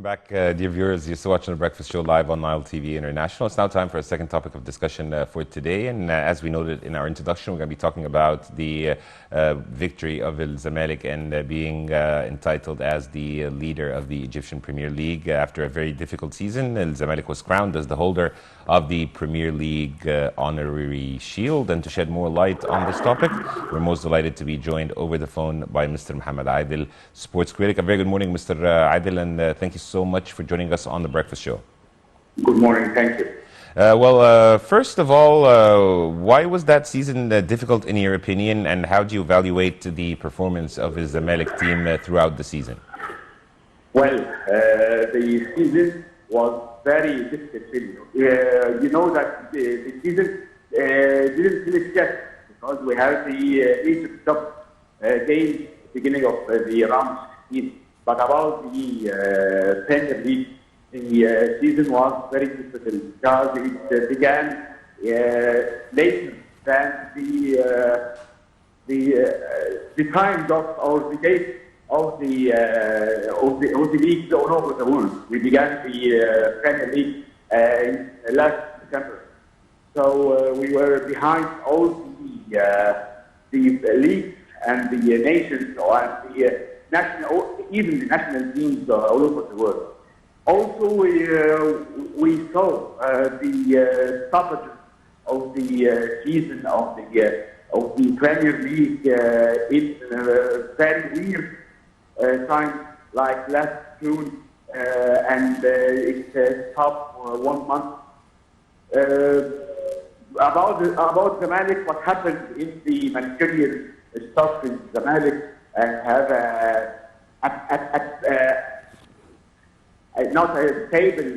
back, dear viewers. You're still watching The Breakfast Show live on Nile TV International. It's now time for a second topic of discussion for today. And as we noted in our introduction, we're going to be talking about the victory of Al Zamalek and being entitled as the leader of the Egyptian Premier League. After a very difficult season, Al Zamalek was crowned as the holder of the Premier League honorary shield. And to shed more light on this topic, we're most delighted to be joined over the phone by Mr. Mohamed Adel, sports critic. A very good morning, Mr. Adel, and thank you so much for joining us on The Breakfast Show. Good morning, thank you. First of all, why was that season difficult in your opinion, and how do you evaluate the performance of his Zamalek team throughout the season? Well, the season was very difficult. You know that the season didn't finish yet because we had the Egypt Cup game beginning of the round 16. But about the Premier League, the season was very difficult because it began later than the times of or the dates of the leagues all over the world. We began the Premier League in last December, so we were behind all the leagues and the nations and the national, even the national teams all over the world. Also, we saw the stoppages of the season of the Premier League in very weird times, like last June, and it stopped for 1 month. About Zamalek, what happened in the managerial stuff in Zamalek and have not a stable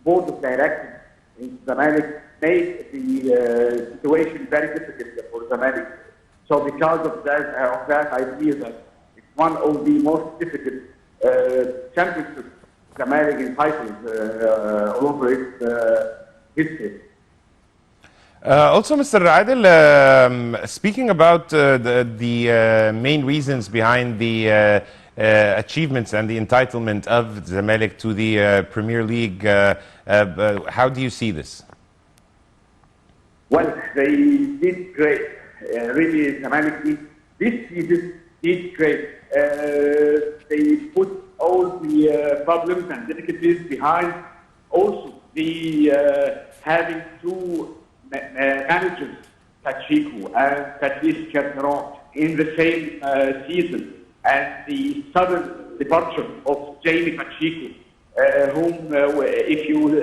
board of directors in Zamalek made the situation very difficult for Zamalek. So because of that, I feel that it's one of the most difficult championships Zamalek entitled all over its history. Also, Mr. Adel, speaking about the main reasons behind the achievements and the entitlement of Zamalek to the Premier League, how do you see this? Well, they did great. Really, Zamalek this season did great. They put all the problems and difficulties behind. Also, the having two managers, Pacheco and Patrice Carteron, in the same season, and the sudden departure of Jamie Pacheco, whom, if you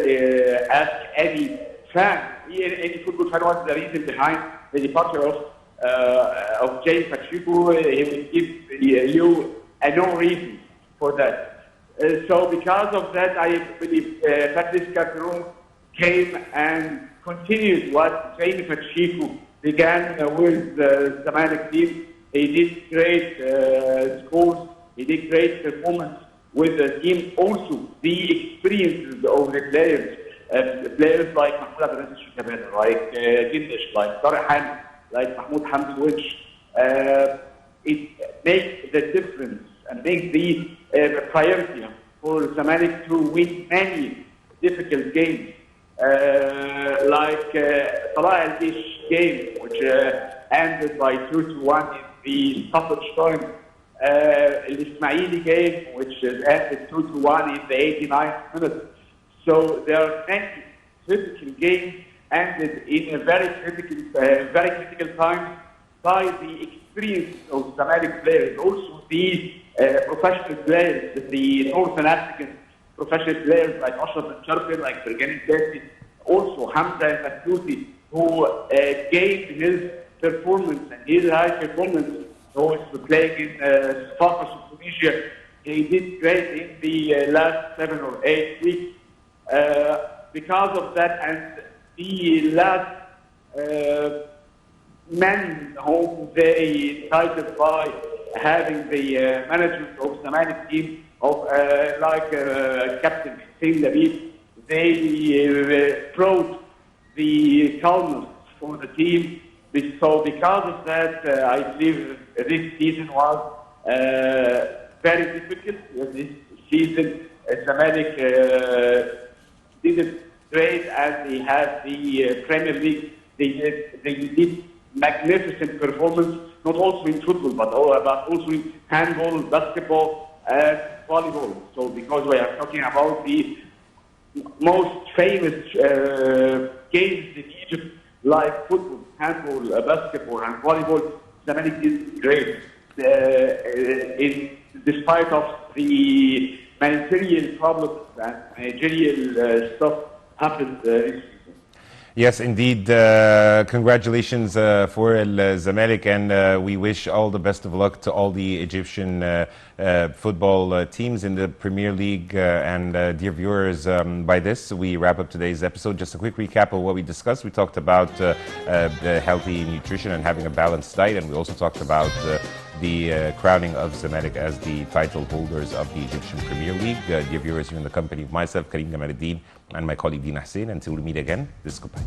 ask any fan, any football fan, what's the reason behind the departure of Jamie Pacheco, he will give you no reason for that. So because of that, I believe Patrice Carteron came and continued what Jamie Pacheco began with the Zamalek team. He did great scores. He did great performance with the team. Also, the experiences of the players, players like Mohamed, like Gindish, like Tarek Hamid, like Mahmoud Hamdouch, it makes the difference and makes the priority for Zamalek to win many difficult games. Like Salah al-Dish game, which ended by 2-1 in the stoppage time. Al-Ismaili game, which ended 2-1 in the 89th minute. So there are many critical games ended in a very critical time by the experience of Zamalek players. Also the professional players, the Northern African professional players like Ashraf al-Sharqi, like Fergani Tessi, also Hamza al-Mathlouthi, who gained his performance and his high performance. He was playing in Spartak of Tunisia. He did great in the last 7 or 8 weeks. Because of that, and the last men whom they cited by having the management of the Zamalek team, of Captain Hussein Labib, they brought the calmness for the team. So because of that, I believe this season was very difficult. This season. Zamalek did it great as they had the Premier League. They did magnificent performance, not also in football, but also in handball, basketball, and volleyball. So because we are talking about the most famous games in Egypt, like football, handball, basketball, and volleyball, Zamalek is great. Despite of the managerial problems and managerial stuff happened this season. Yes, indeed. Congratulations for El Zamalek, and we wish all the best of luck to all the Egyptian football teams in the Premier League. Dear viewers, by this we wrap up today's episode. Just a quick recap of what we discussed. We talked about the healthy nutrition and having a balanced diet, and we also talked about the crowning of Zamalek as the title holders of the Egyptian Premier League. Dear viewers, you're in the company of myself, Karim Gamaluddin, and my colleague Dina Hussein. Until we meet again, this is goodbye.